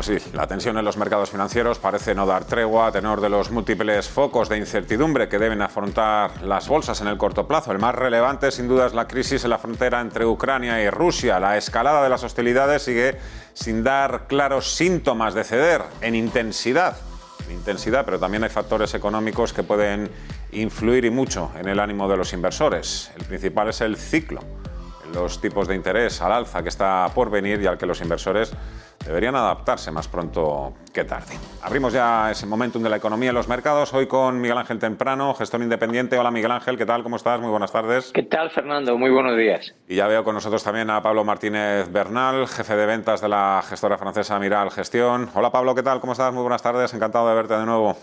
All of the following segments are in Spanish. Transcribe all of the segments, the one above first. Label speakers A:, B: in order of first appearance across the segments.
A: Pues sí, la tensión en los mercados financieros parece no dar tregua a tenor de los múltiples focos de incertidumbre que deben afrontar las bolsas en el corto plazo. El más relevante, sin duda, es la crisis en la frontera entre Ucrania y Rusia. La escalada de las hostilidades sigue sin dar claros síntomas de ceder en intensidad, pero también hay factores económicos que pueden influir y mucho en el ánimo de los inversores. El principal es el ciclo, los tipos de interés al alza que está por venir y al que los inversores deberían adaptarse más pronto que tarde. Abrimos ya ese momentum de la economía en los mercados, hoy con Miguel Ángel Temprano, gestor independiente. Hola Miguel Ángel, ¿qué tal? ¿Cómo estás? Muy buenas tardes.
B: ¿Qué tal, Fernando? Muy buenos días.
A: Y ya veo con nosotros también a Pablo Martínez Bernal, jefe de ventas de la gestora francesa Miral Gestión. Hola Pablo, ¿qué tal? ¿Cómo estás? Muy buenas tardes, encantado de verte de nuevo.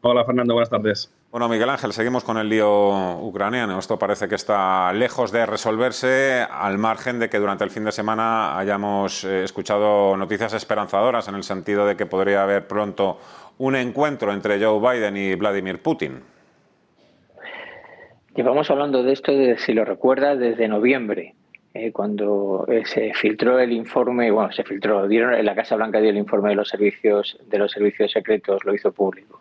C: Hola Fernando, buenas tardes.
A: Bueno, Miguel Ángel, seguimos con el lío ucraniano. Esto parece que está lejos de resolverse, al margen de que durante el fin de semana hayamos escuchado noticias esperanzadoras en el sentido de que podría haber pronto un encuentro entre Joe Biden y Vladimir Putin.
B: Llevamos hablando de esto, si lo recuerdas, desde noviembre, cuando se filtró el informe, en la Casa Blanca dio el informe de los servicios secretos, lo hizo público.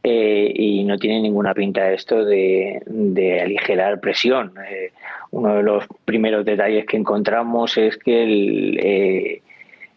B: Y no tiene ninguna pinta esto de aligerar presión. Uno de los primeros detalles que encontramos es que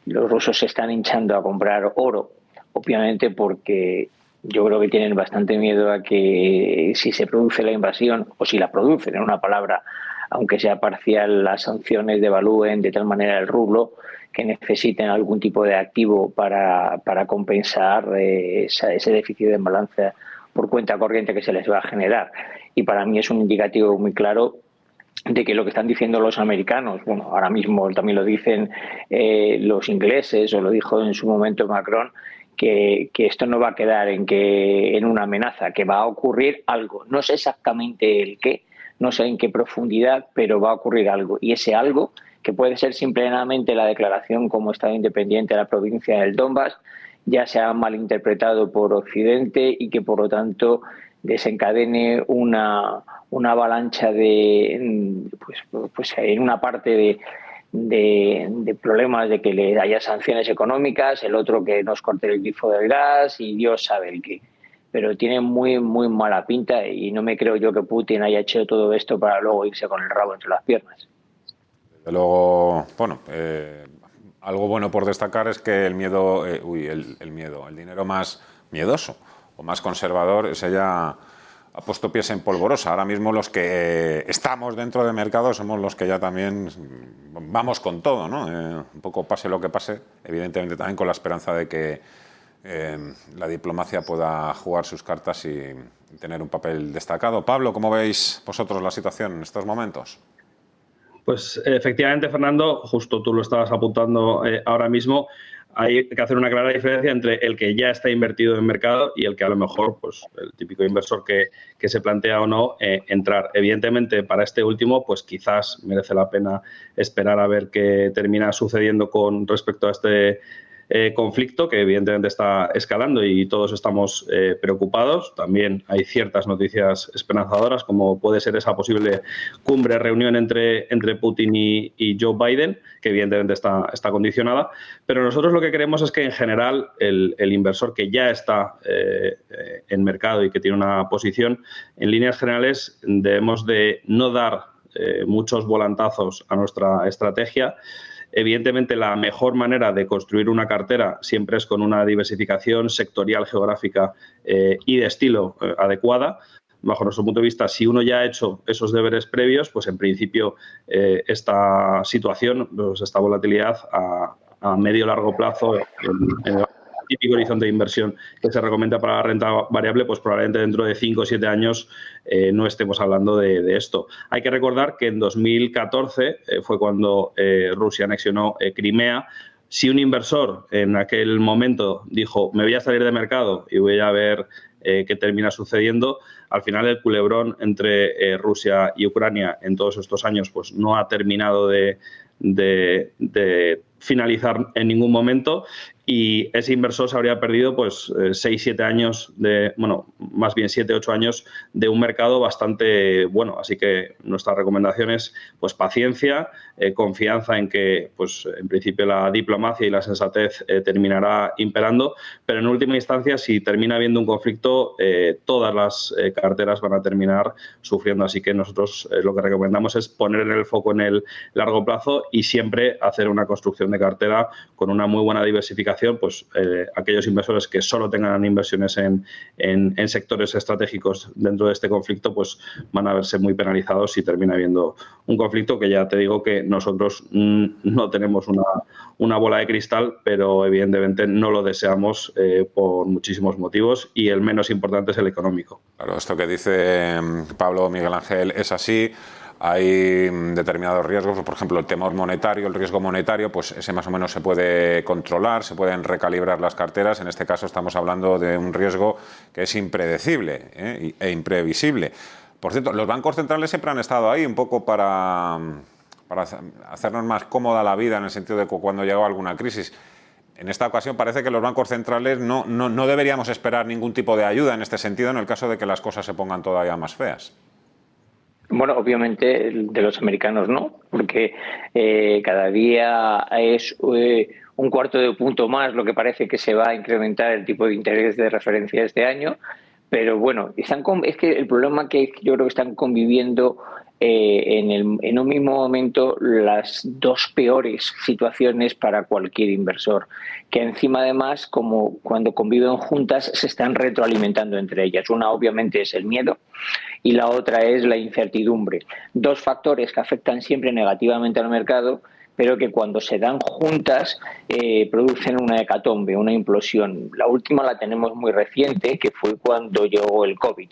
B: los rusos se están hinchando a comprar oro, obviamente porque yo creo que tienen bastante miedo a que si se produce la invasión, o si la producen, en una palabra, aunque sea parcial, las sanciones devalúen de tal manera el rublo que necesiten algún tipo de activo para compensar ese déficit de balanza por cuenta corriente que se les va a generar. Y para mí es un indicativo muy claro de que lo que están diciendo los americanos, bueno, ahora mismo también lo dicen los ingleses, o lo dijo en su momento Macron, que esto no va a quedar en una amenaza, que va a ocurrir algo. No sé exactamente el qué, no sé en qué profundidad, pero va a ocurrir algo. Y ese algo, que puede ser simplemente la declaración como Estado independiente de la provincia del Donbass, ya se ha malinterpretado por Occidente y que por lo tanto desencadene una avalancha en una parte de problemas de que le haya sanciones económicas, el otro que nos corte el grifo del gas y Dios sabe el qué. Pero tiene muy, muy mala pinta y no me creo yo que Putin haya hecho todo esto para luego irse con el rabo entre las piernas.
A: Desde luego, bueno, algo bueno por destacar es que el dinero más miedoso o más conservador, ese ya ha puesto pies en polvorosa. Ahora mismo los que estamos dentro del mercado somos los que ya también vamos con todo, ¿no? Un poco pase lo que pase, evidentemente también con la esperanza de que la diplomacia pueda jugar sus cartas y tener un papel destacado. Pablo, ¿cómo veis vosotros la situación en estos momentos?
C: Pues efectivamente, Fernando, justo tú lo estabas apuntando ahora mismo, hay que hacer una clara diferencia entre el que ya está invertido en mercado y el que a lo mejor, pues el típico inversor que se plantea o no entrar. Evidentemente, para este último, pues quizás merece la pena esperar a ver qué termina sucediendo con respecto a este conflicto, que evidentemente está escalando y todos estamos preocupados. También hay ciertas noticias esperanzadoras, como puede ser esa posible reunión entre Putin y Joe Biden, que evidentemente está condicionada. Pero nosotros lo que queremos es que, en general, el inversor que ya está en mercado y que tiene una posición, en líneas generales debemos de no dar muchos volantazos a nuestra estrategia. Evidentemente, la mejor manera de construir una cartera siempre es con una diversificación sectorial, geográfica y de estilo adecuada. Bajo nuestro punto de vista, si uno ya ha hecho esos deberes previos, pues en principio esta situación, pues esta volatilidad a medio largo plazo en el típico horizonte de inversión que se recomienda para la renta variable, pues probablemente dentro de 5 o 7 años no estemos hablando de esto. Hay que recordar que en 2014 fue cuando Rusia anexionó Crimea. Si un inversor en aquel momento dijo, me voy a salir de mercado y voy a ver qué termina sucediendo, al final el culebrón entre Rusia y Ucrania en todos estos años pues no ha terminado de finalizar en ningún momento, y ese inversor se habría perdido pues 6-7 años más bien 7-8 años de un mercado bastante bueno. Así que nuestra recomendación es pues paciencia, confianza en que pues en principio la diplomacia y la sensatez terminará imperando, pero en última instancia si termina habiendo un conflicto todas las carteras van a terminar sufriendo. Así que nosotros lo que recomendamos es poner el foco en el largo plazo y siempre hacer una construcción de cartera con una muy buena diversificación. Pues aquellos inversores que solo tengan inversiones en sectores estratégicos dentro de este conflicto pues van a verse muy penalizados si termina habiendo un conflicto, que ya te digo que nosotros no tenemos una bola de cristal, pero evidentemente no lo deseamos por muchísimos motivos, y el menos importante es el económico.
A: Claro, esto que dice Pablo, Miguel Ángel, es así. Hay determinados riesgos, por ejemplo, el temor monetario, el riesgo monetario, pues ese más o menos se puede controlar, se pueden recalibrar las carteras. En este caso estamos hablando de un riesgo que es impredecible e imprevisible. Por cierto, los bancos centrales siempre han estado ahí un poco para hacernos más cómoda la vida, en el sentido de que cuando llegaba alguna crisis. En esta ocasión parece que los bancos centrales no deberíamos esperar ningún tipo de ayuda en este sentido, en el caso de que las cosas se pongan todavía más feas.
B: Bueno, obviamente de los americanos no, porque cada día es un cuarto de punto más lo que parece que se va a incrementar el tipo de interés de referencia este año. Pero bueno, es que el problema que yo creo que están conviviendo en un mismo momento las dos peores situaciones para cualquier inversor, que encima además, como cuando conviven juntas, se están retroalimentando entre ellas. Una obviamente es el miedo y la otra es la incertidumbre. Dos factores que afectan siempre negativamente al mercado, pero que cuando se dan juntas producen una hecatombe, una implosión. La última la tenemos muy reciente, que fue cuando llegó el COVID.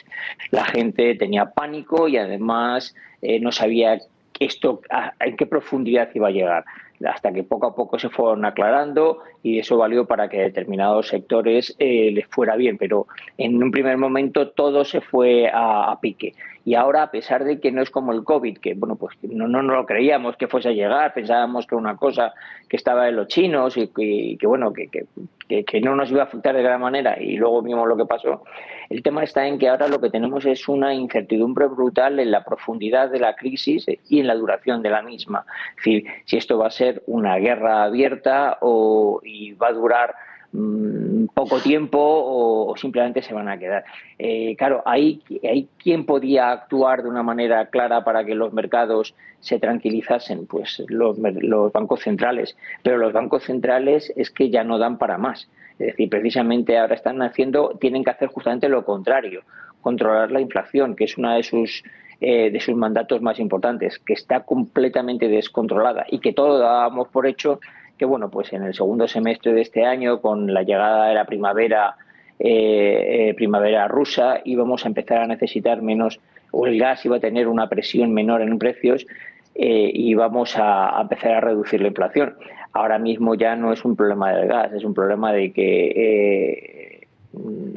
B: La gente tenía pánico y además no sabía en qué profundidad iba a llegar, hasta que poco a poco se fueron aclarando, y eso valió para que a determinados sectores les fuera bien, pero en un primer momento todo se fue a pique. Y ahora, a pesar de que no es como el COVID, que bueno, pues no lo creíamos que fuese a llegar, pensábamos que era una cosa que estaba en los chinos y que bueno, que no nos iba a afectar de gran manera, y luego vimos lo que pasó. El tema está en que ahora lo que tenemos es una incertidumbre brutal en la profundidad de la crisis y en la duración de la misma. Es decir, si esto va a ser una guerra abierta y va a durar poco tiempo o simplemente se van a quedar. Claro, hay quien podía actuar de una manera clara para que los mercados se tranquilizasen, pues los bancos centrales, pero los bancos centrales es que ya no dan para más. Es decir, precisamente ahora tienen que hacer justamente lo contrario, controlar la inflación, que es una de sus mandatos más importantes, que está completamente descontrolada y que todos dábamos por hecho que bueno, pues en el segundo semestre de este año, con la llegada de la primavera rusa, íbamos a empezar a necesitar menos, o el gas iba a tener una presión menor en precios y vamos a empezar a reducir la inflación. Ahora mismo ya no es un problema del gas, es un problema de que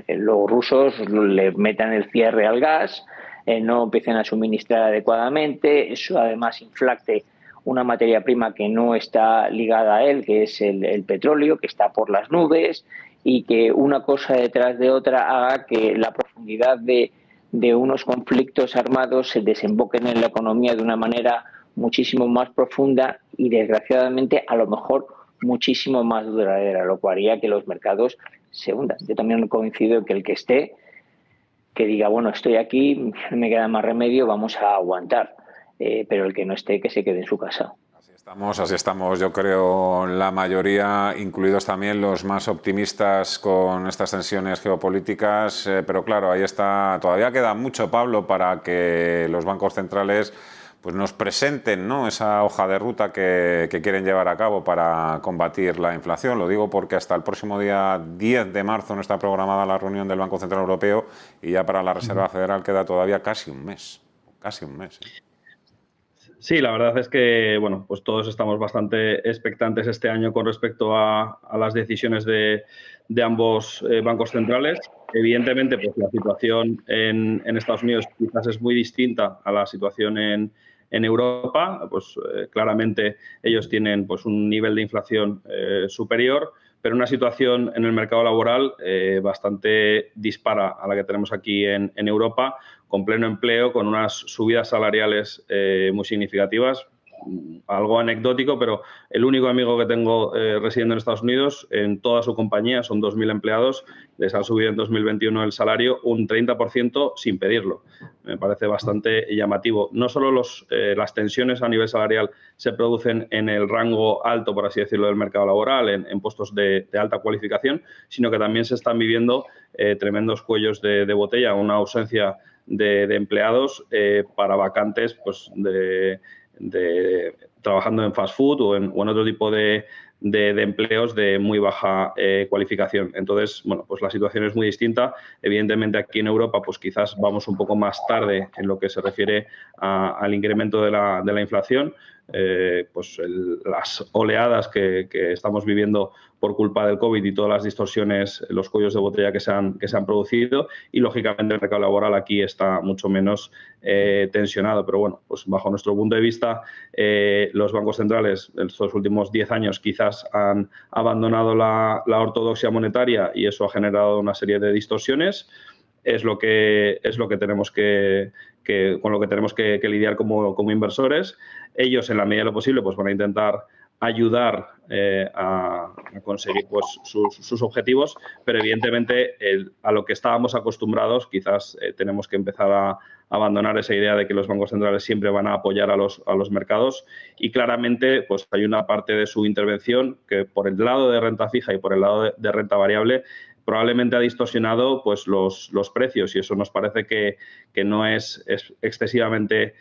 B: los rusos le metan el cierre al gas, no empiecen a suministrar adecuadamente, eso además inflate una materia prima que no está ligada a él, que es el petróleo, que está por las nubes, y que una cosa detrás de otra haga que la profundidad de unos conflictos armados se desemboquen en la economía de una manera muchísimo más profunda y, desgraciadamente, a lo mejor muchísimo más duradera, lo cual haría que los mercados se hundan. Yo también coincido en que el que esté, que diga, bueno, estoy aquí, me queda más remedio, vamos a aguantar. Pero el que no esté, que se quede en su casa.
A: Así estamos, yo creo, la mayoría, incluidos también los más optimistas con estas tensiones geopolíticas, pero claro, ahí está, todavía queda mucho, Pablo, para que los bancos centrales pues nos presenten, ¿no?, esa hoja de ruta que quieren llevar a cabo para combatir la inflación. Lo digo porque hasta el próximo día 10 de marzo no está programada la reunión del Banco Central Europeo, y ya para la Reserva Federal queda todavía casi un mes.
C: Sí, la verdad es que bueno, pues todos estamos bastante expectantes este año con respecto a las decisiones de ambos bancos centrales. Evidentemente, pues la situación en Estados Unidos quizás es muy distinta a la situación en Europa. Pues claramente ellos tienen pues un nivel de inflación superior, pero una situación en el mercado laboral bastante dispara a la que tenemos aquí en Europa, con pleno empleo, con unas subidas salariales muy significativas. Algo anecdótico, pero el único amigo que tengo residiendo en Estados Unidos, en toda su compañía, son 2.000 empleados, les ha subido en 2021 el salario un 30% sin pedirlo. Me parece bastante llamativo. No solo las tensiones a nivel salarial se producen en el rango alto, por así decirlo, del mercado laboral, en puestos de alta cualificación, sino que también se están viviendo tremendos cuellos de botella, una ausencia de empleados para vacantes pues, trabajando en fast food o en otro tipo de empleos de muy baja cualificación. Entonces, bueno, pues la situación es muy distinta. Evidentemente, aquí en Europa, pues quizás vamos un poco más tarde en lo que se refiere al incremento de la inflación. Pues las oleadas que estamos viviendo por culpa del COVID y todas las distorsiones, los cuellos de botella que se han producido, y lógicamente el mercado laboral aquí está mucho menos tensionado. Pero bueno, pues bajo nuestro punto de vista, los bancos centrales en estos últimos 10 años quizás han abandonado la ortodoxia monetaria y eso ha generado una serie de distorsiones. Es lo que tenemos con lo que tenemos que lidiar como inversores. Ellos, en la medida de lo posible, pues van a intentar ayudar a conseguir pues, sus objetivos, pero evidentemente a lo que estábamos acostumbrados quizás tenemos que empezar a abandonar esa idea de que los bancos centrales siempre van a apoyar a los mercados, y claramente pues hay una parte de su intervención que por el lado de renta fija y por el lado de renta variable probablemente ha distorsionado pues los precios, y eso nos parece que no es excesivamente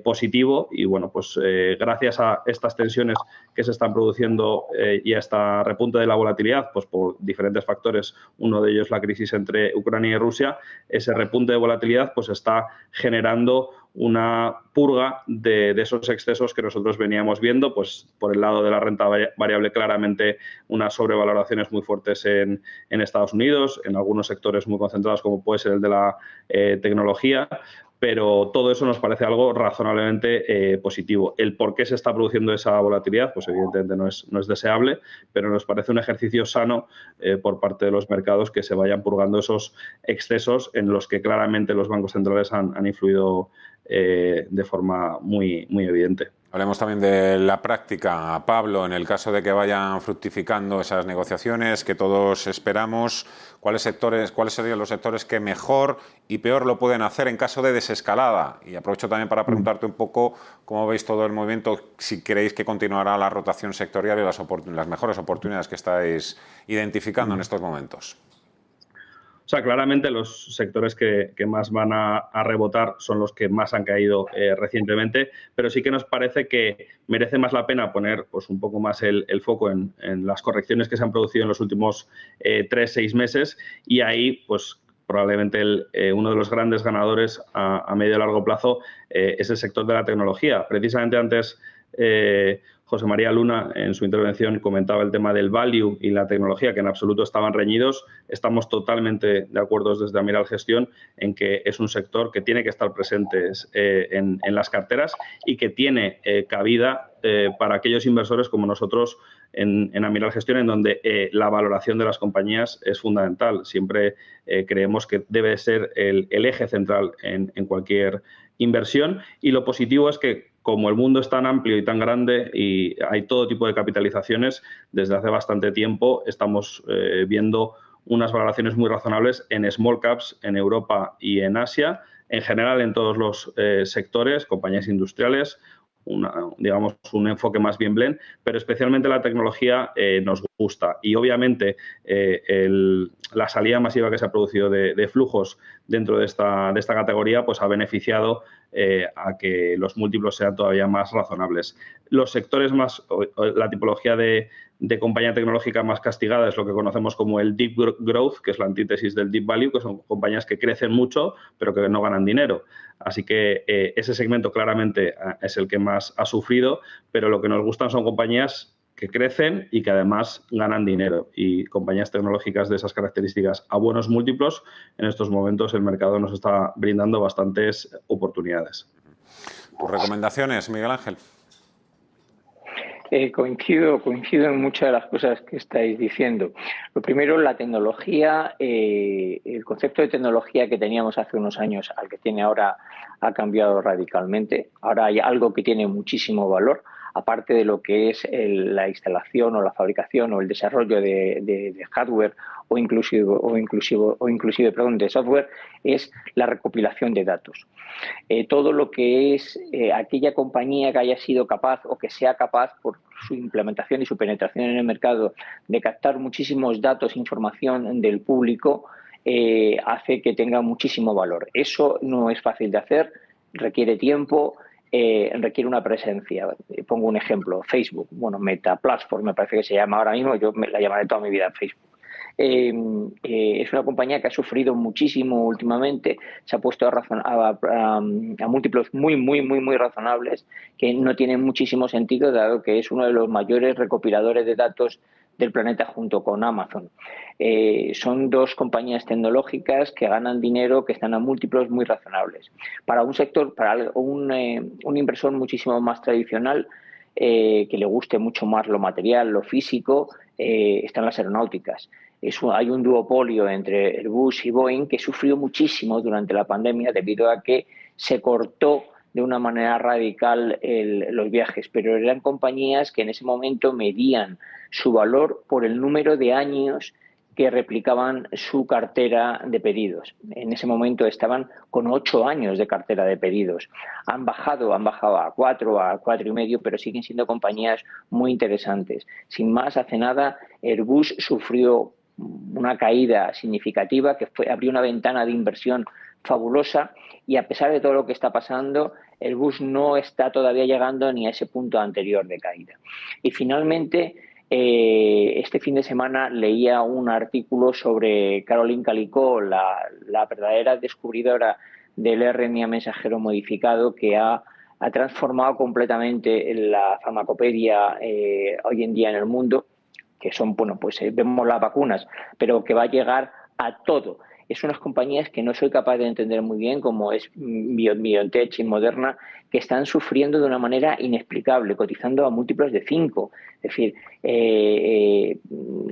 C: positivo. Y bueno, pues gracias a estas tensiones que se están produciendo y a esta repunte de la volatilidad, pues por diferentes factores, uno de ellos la crisis entre Ucrania y Rusia, ese repunte de volatilidad pues está generando una purga de esos excesos que nosotros veníamos viendo, pues por el lado de la renta variable claramente unas sobrevaloraciones muy fuertes en Estados Unidos, en algunos sectores muy concentrados como puede ser el de la tecnología, pero todo eso nos parece algo razonablemente positivo. El por qué se está produciendo esa volatilidad, pues evidentemente no es deseable, pero nos parece un ejercicio sano por parte de los mercados que se vayan purgando esos excesos en los que claramente los bancos centrales han influido de forma muy, muy evidente.
A: Hablemos también de la práctica, Pablo, en el caso de que vayan fructificando esas negociaciones que todos esperamos, ¿cuáles serían los sectores que mejor y peor lo pueden hacer en caso de desescalada? Y aprovecho también para preguntarte un poco cómo veis todo el movimiento, si creéis que continuará la rotación sectorial y las mejores oportunidades que estáis identificando en estos momentos.
C: O sea, claramente los sectores que más van a rebotar son los que más han caído recientemente, pero sí que nos parece que merece más la pena poner pues, un poco más el foco en las correcciones que se han producido en los últimos 3-6 meses, y ahí pues probablemente uno de los grandes ganadores a medio y largo plazo es el sector de la tecnología. Precisamente antes José María Luna, en su intervención, comentaba el tema del value y la tecnología, que en absoluto estaban reñidos. Estamos totalmente de acuerdo desde Amiral Gestión en que es un sector que tiene que estar presente en las carteras y que tiene cabida para aquellos inversores como nosotros en Amiral Gestión, en donde la valoración de las compañías es fundamental. Siempre creemos que debe ser el eje central en cualquier inversión, y lo positivo es que como el mundo es tan amplio y tan grande y hay todo tipo de capitalizaciones, desde hace bastante tiempo estamos viendo unas valoraciones muy razonables en small caps en Europa y en Asia, en general en todos los sectores, compañías industriales, digamos un enfoque más bien blend, pero especialmente la tecnología nos gusta. Y obviamente la salida masiva que se ha producido de flujos dentro de esta categoría pues ha beneficiado a que los múltiplos sean todavía más razonables. Los sectores la tipología de compañía tecnológica más castigada es lo que conocemos como el deep growth, que es la antítesis del deep value, que son compañías que crecen mucho pero que no ganan dinero. Así que ese segmento claramente es el que más ha sufrido, pero lo que nos gustan son compañías que crecen y que además ganan dinero, y compañías tecnológicas de esas características a buenos múltiplos. En estos momentos el mercado nos está brindando bastantes oportunidades.
A: ¿Tus recomendaciones, Miguel Ángel?
B: Coincido en muchas de las cosas que estáis diciendo. Lo primero, la tecnología, el concepto de tecnología que teníamos hace unos años al que tiene ahora ha cambiado radicalmente. Ahora hay algo que tiene muchísimo valor, aparte de lo que es la instalación o la fabricación o el desarrollo de hardware o inclusive de software, es la recopilación de datos. Todo lo que es aquella compañía que haya sido capaz o que sea capaz por su implementación y su penetración en el mercado de captar muchísimos datos e información del público, hace que tenga muchísimo valor. Eso no es fácil de hacer, requiere tiempo, requiere una presencia. Pongo un ejemplo, Facebook, Meta Platform me parece que se llama ahora mismo, yo la llamaré toda mi vida Facebook. Es una compañía que ha sufrido muchísimo últimamente, se ha puesto a múltiplos muy razonables que no tienen muchísimo sentido, dado que es uno de los mayores recopiladores de datos del planeta junto con Amazon. Son dos compañías tecnológicas que ganan dinero, que están a múltiplos muy razonables. Para un sector, para un inversor muchísimo más tradicional, que le guste mucho más lo material, lo físico, están las aeronáuticas. Hay un duopolio entre Airbus y Boeing que sufrió muchísimo durante la pandemia debido a que se cortó de una manera radical los viajes, pero eran compañías que en ese momento medían su valor por el número de años que replicaban su cartera de pedidos. En ese momento estaban con 8 años de cartera de pedidos. Han bajado a 4, a 4,5, pero siguen siendo compañías muy interesantes. Sin más, hace nada, Airbus sufrió una caída significativa que abrió una ventana de inversión fabulosa, y a pesar de todo lo que está pasando, Airbus no está todavía llegando ni a ese punto anterior de caída. Y finalmente, este fin de semana leía un artículo sobre Caroline Calicó, la verdadera descubridora del RNA mensajero modificado, que ha transformado completamente la farmacopedia hoy en día en el mundo, que son, vemos las vacunas, pero que va a llegar a todo. Es unas compañías que no soy capaz de entender muy bien, como es BioNTech y Moderna, que están sufriendo de una manera inexplicable, cotizando a múltiplos de 5. Es decir,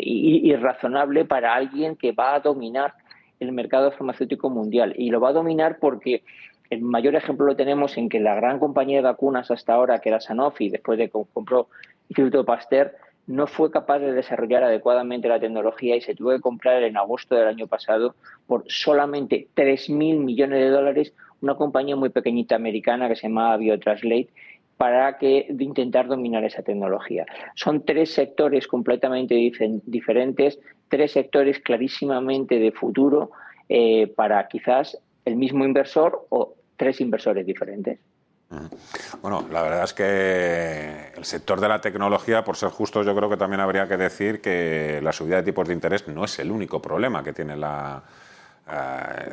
B: irrazonable para alguien que va a dominar el mercado farmacéutico mundial. Y lo va a dominar porque el mayor ejemplo lo tenemos en que la gran compañía de vacunas hasta ahora, que era Sanofi, después de que compró Instituto Pasteur, no fue capaz de desarrollar adecuadamente la tecnología y se tuvo que comprar en agosto del año pasado por solamente $3.000 millones una compañía muy pequeñita americana que se llamaba BioTranslate, para intentar dominar esa tecnología. Son 3 sectores completamente diferentes, 3 sectores clarísimamente de futuro para quizás el mismo inversor o 3 inversores diferentes.
A: Bueno, la verdad es que el sector de la tecnología, por ser justos, yo creo que también habría que decir que la subida de tipos de interés no es el único problema que tiene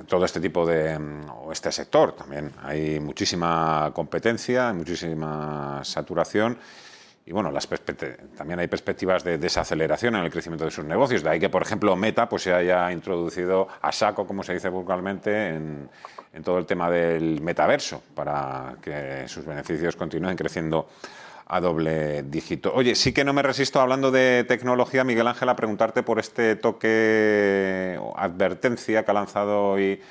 A: todo este tipo este sector. También hay muchísima competencia, hay muchísima saturación. Y bueno, también hay perspectivas de desaceleración en el crecimiento de sus negocios. De ahí que, por ejemplo, Meta se haya introducido a saco, como se dice vulgarmente, en todo el tema del metaverso, para que sus beneficios continúen creciendo a doble dígito. Oye, sí que no me resisto, hablando de tecnología, Miguel Ángel, a preguntarte por este toque o advertencia que ha lanzado hoy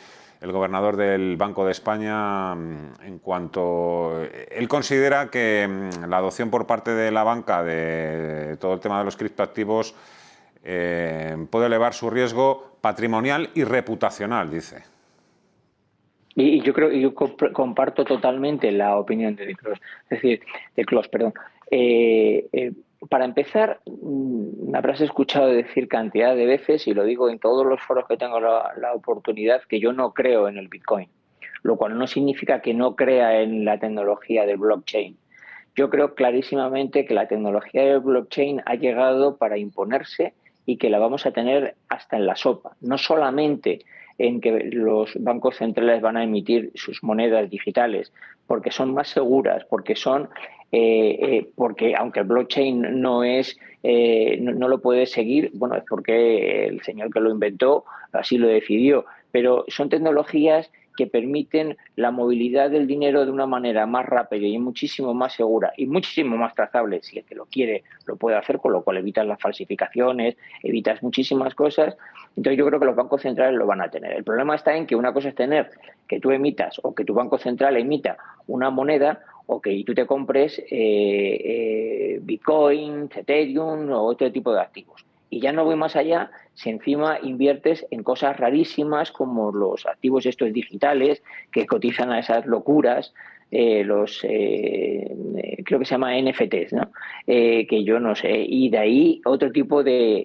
A: el gobernador del Banco de España, en cuanto él considera que la adopción por parte de la banca de todo el tema de los criptoactivos puede elevar su riesgo patrimonial y reputacional, dice.
B: Y yo comparto totalmente la opinión de Klaus. Para empezar, me habrás escuchado decir cantidad de veces, y lo digo en todos los foros que tengo la oportunidad, que yo no creo en el Bitcoin, lo cual no significa que no crea en la tecnología del blockchain. Yo creo clarísimamente que la tecnología del blockchain ha llegado para imponerse y que la vamos a tener hasta en la sopa. No solamente en que los bancos centrales van a emitir sus monedas digitales porque son más seguras, porque aunque el blockchain no lo puede seguir, es porque el señor que lo inventó así lo decidió, pero son tecnologías que permiten la movilidad del dinero de una manera más rápida y muchísimo más segura y muchísimo más trazable. Si el que lo quiere lo puede hacer, con lo cual evitas las falsificaciones, evitas muchísimas cosas. Entonces yo creo que los bancos centrales lo van a tener. El problema está en que una cosa es tener que tú emitas o que tu banco central emita una moneda, o que tú te compres Bitcoin, Ethereum o otro tipo de activos. Y ya no voy más allá si encima inviertes en cosas rarísimas como los activos estos digitales que cotizan a esas locuras, creo que se llama NFTs, ¿no? Que yo no sé. Y de ahí otro tipo de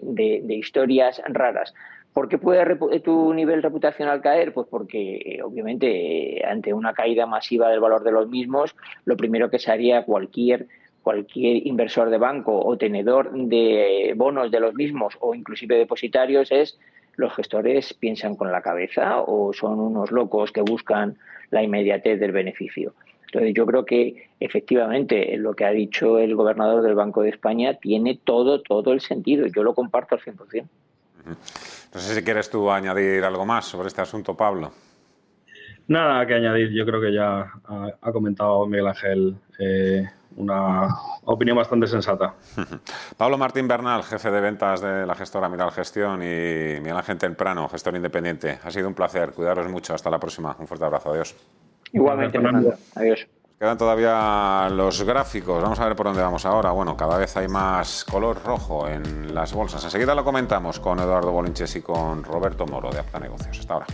B: historias raras. ¿Por qué puede tu nivel reputacional caer? Pues porque, obviamente, ante una caída masiva del valor de los mismos, lo primero que se haría cualquier inversor de banco o tenedor de bonos de los mismos o inclusive depositarios es: ¿los gestores piensan con la cabeza o son unos locos que buscan la inmediatez del beneficio? Entonces yo creo que efectivamente lo que ha dicho el gobernador del Banco de España tiene todo el sentido. Yo lo comparto al 100%.
A: No sé si quieres tú añadir algo más sobre este asunto, Pablo.
C: Nada que añadir. Yo creo que ya ha comentado Miguel Ángel una opinión bastante sensata.
A: Pablo Martín Bernal, jefe de ventas de la gestora Miral Gestión, y Miguel Ángel Temprano, gestor independiente. Ha sido un placer. Cuidaros mucho. Hasta la próxima. Un fuerte abrazo. Adiós.
B: Igualmente, Fernando. Adiós.
A: Quedan todavía los gráficos. Vamos a ver por dónde vamos ahora. Bueno, cada vez hay más color rojo en las bolsas. Enseguida lo comentamos con Eduardo Bolinches y con Roberto Moro de Apta Negocios. Hasta ahora.